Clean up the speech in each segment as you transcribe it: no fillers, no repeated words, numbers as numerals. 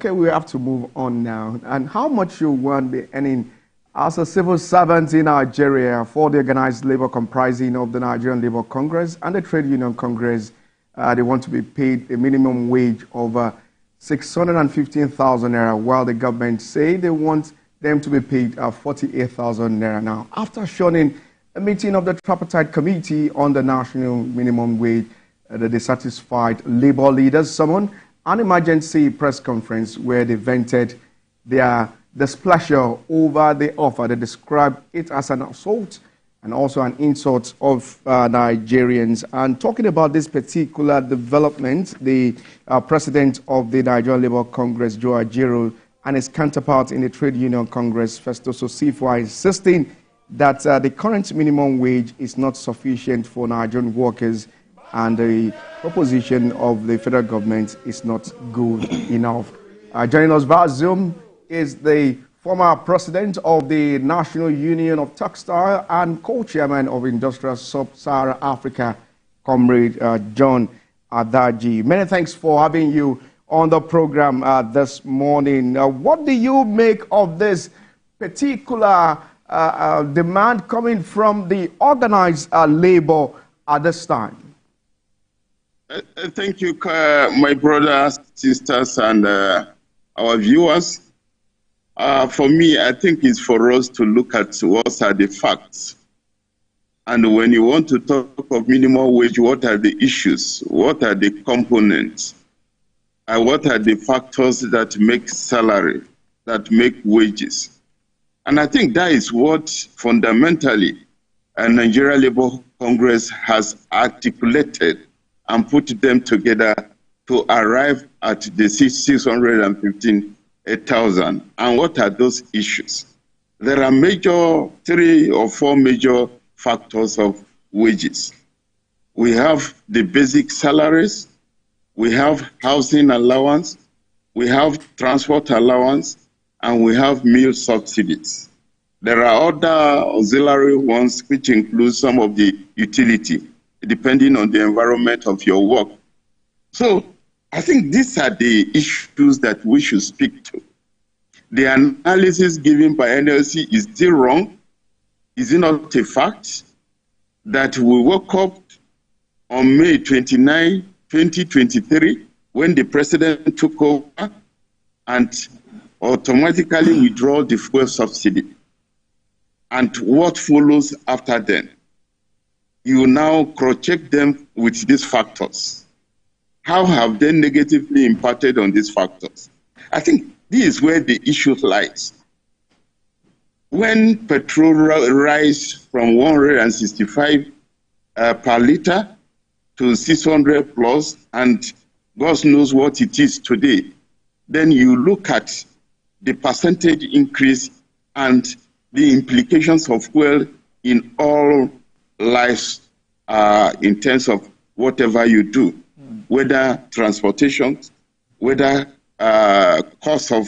Okay, we have to move on now. And how much you want be earning as a civil servant in Nigeria for the organized labor comprising of the Nigerian Labour Congress and the Trade Union Congress? They want to be paid a minimum wage of 615,000 naira, while the government say they want them to be paid 48,000 naira. Now, after shunning a meeting of the Tripartite Committee on the national minimum wage, the dissatisfied labor leaders summoned an emergency press conference where they vented their displeasure over the offer. They described it as an assault and also an insult of Nigerians. And talking about this particular development, the president of the Nigerian Labour Congress, Joe Ajero, and his counterpart in the Trade Union Congress, Festus Osifo, are insisting that the current minimum wage is not sufficient for Nigerian workers, and the proposition of the federal government is not good enough. Joining us via Zoom is the former president of the National Union of Textile and co-chairman of Industrial Sub-Saharan Africa, Comrade John Adaji. Many thanks for having you on the program this morning. What do you make of this particular demand coming from the organized labor at this time? Thank you, my brothers, sisters, and our viewers. For me, I think it's for us to look at what are the facts. And when you want to talk of minimum wage, what are the issues? What are the components? And what are the factors that make salary, that make wages? And I think that is what fundamentally Nigerian Labour Congress has articulated and put them together to arrive at the 615,000. And what are those issues? There are 3 or 4 major factors of wages. We have the basic salaries, we have housing allowance, we have transport allowance, and we have meal subsidies. There are other auxiliary ones which include some of the utility, depending on the environment of your work. So I think these are the issues that we should speak to. The analysis given by NLC is still wrong. Is it not a fact that we woke up on May 29, 2023, when the president took over and automatically withdraw the fuel subsidy? And what follows after then? You now cross-check them with these factors. How have they negatively impacted on these factors? I think this is where the issue lies. When petrol rise from 165 per liter to 600 plus, and God knows what it is today, then you look at the percentage increase and the implications of fuel in all lives in terms of whatever you do, whether transportation, whether cost of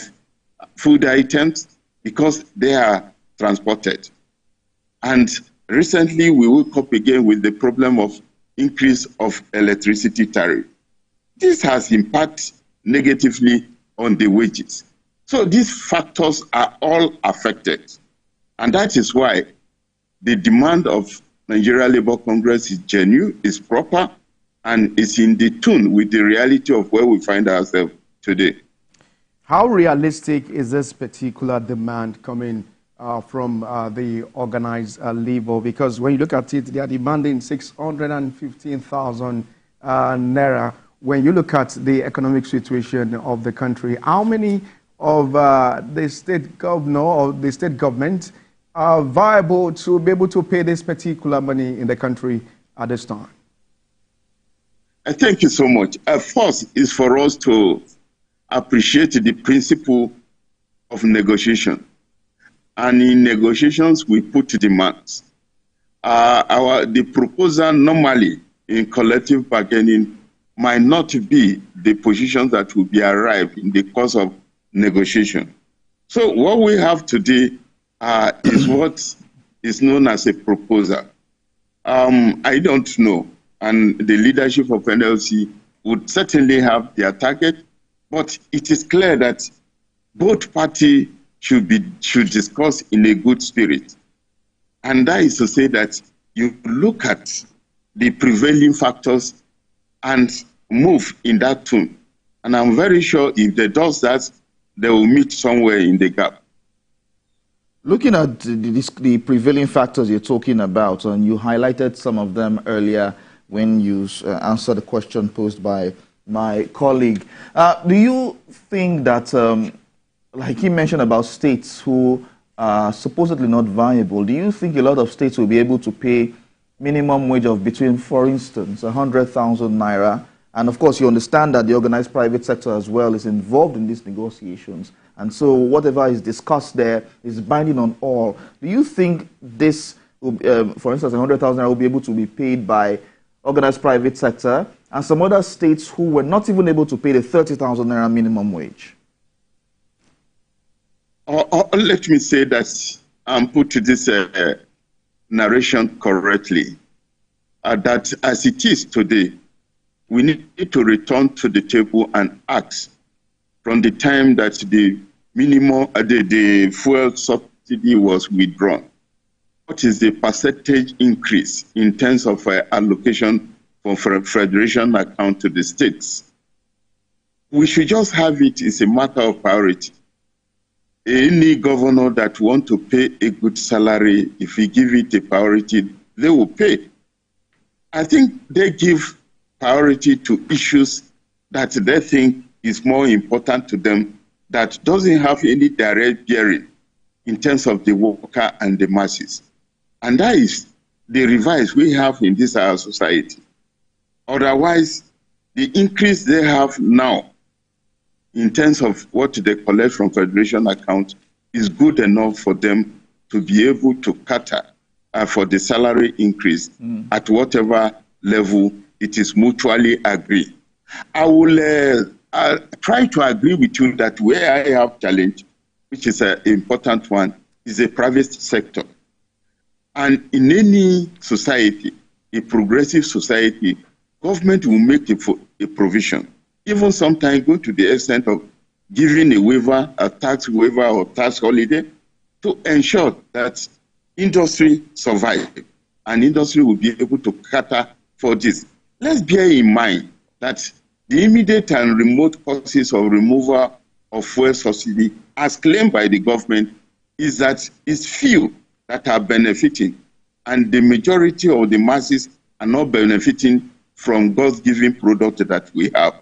food items, because they are transported. And recently we woke up again with the problem of increase of electricity tariff. This has impacted negatively on the wages. So these factors are all affected. And that is why the demand of Nigeria Labour Congress is genuine, is proper, and is in the tune with the reality of where we find ourselves today. How realistic is this particular demand coming from the organized labor? Because when you look at it, they are demanding 615,000 naira. When you look at the economic situation of the country, how many of the state governor or the state government are viable to be able to pay this particular money in the country at this time? Thank you so much. First is for us to appreciate the principle of negotiation. And in negotiations, we put demands. The proposal normally in collective bargaining might not be the position that will be arrived in the course of negotiation. So what we have today is what is known as a proposal. I don't know, and the leadership of NLC would certainly have their target, But it is clear that both parties should discuss in a good spirit. And that is to say that you look at the prevailing factors and move in that tune. And I'm very sure if they do that, they will meet somewhere in the gap. Looking at the prevailing factors you're talking about, and you highlighted some of them earlier when you answered the question posed by my colleague. Do you think that, like he mentioned about states who are supposedly not viable, do you think a lot of states will be able to pay minimum wage of between, for instance, 100,000 naira? And of course, you understand that the organized private sector as well is involved in these negotiations. And so whatever is discussed there is binding on all. Do you think this, for instance, 100,000 naira will be able to be paid by organized private sector and some other states who were not even able to pay the 30,000 naira minimum wage? Let me say that and put this narration correctly, that as it is today, we need to return to the table and ask from the time that the minimum, the fuel subsidy was withdrawn, what is the percentage increase in terms of allocation from federation account to the states? We should just have it as a matter of priority. Any governor that want to pay a good salary, if we give it a priority, they will pay. I think they give priority to issues that they think is more important to them, that doesn't have any direct bearing in terms of the worker and the masses. And that is the revise we have in this our society. Otherwise, the increase they have now in terms of what they collect from federation account is good enough for them to be able to cater for the salary increase at whatever level it is mutually agreed. I will try to agree with you that where I have challenge, which is an important one, is the private sector. And in any society, a progressive society, government will make a provision, even sometimes go to the extent of giving a waiver, a tax waiver or tax holiday, to ensure that industry survives and industry will be able to cater for this. Let's bear in mind that the immediate and remote causes of removal of fuel subsidy, as claimed by the government, is that it's few that are benefiting, and the majority of the masses are not benefiting from God-given product that we have.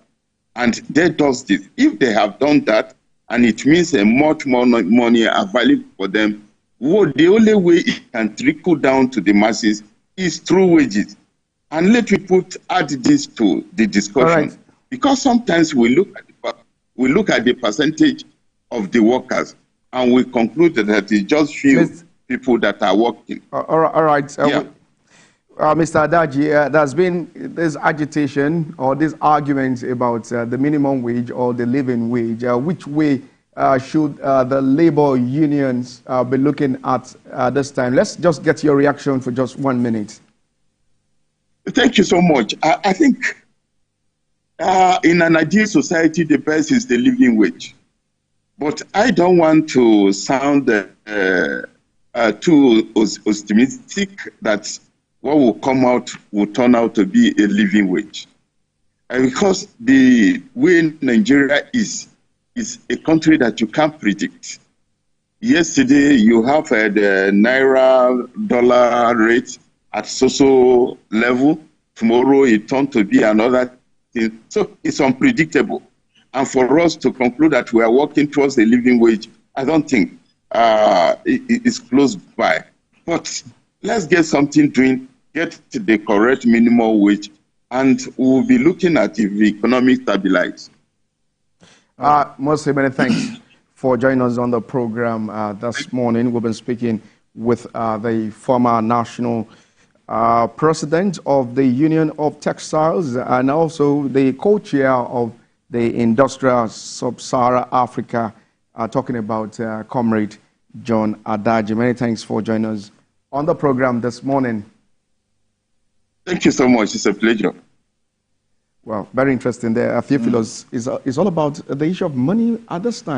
And they do this. If they have done that, and it means a much more money available for them, the only way it can trickle down to the masses is through wages. And let me add this to the discussion, right, because sometimes we look at the percentage of the workers and we conclude that it's just few people that are working. All right. Mr. Adaji, there's been this agitation or this argument about the minimum wage or the living wage. Which way should the labor unions be looking at this time? Let's just get your reaction for just 1 minute. Thank you so much. I think in an ideal society, the best is the living wage. But I don't want to sound too optimistic that what will come out will turn out to be a living wage. Because the way Nigeria is a country that you can't predict. Yesterday, you have the Naira-dollar rate at so level. Tomorrow, it turned to be another thing. So it's unpredictable. And for us to conclude that we are working towards a living wage, I don't think it's close by. But let's get something doing, get the correct minimum wage, and we'll be looking at if the economy stabilizes. Mostly many thanks for joining us on the program this morning. We've been speaking with the former national president of the Union of Textiles and also the co-chair of the Industrial Sub-Saharan Africa, talking about Comrade John Adaji. Many thanks for joining us on the program this morning. Thank you so much. It's a pleasure. Well, very interesting there. Theophilus is all about the issue of money at this time.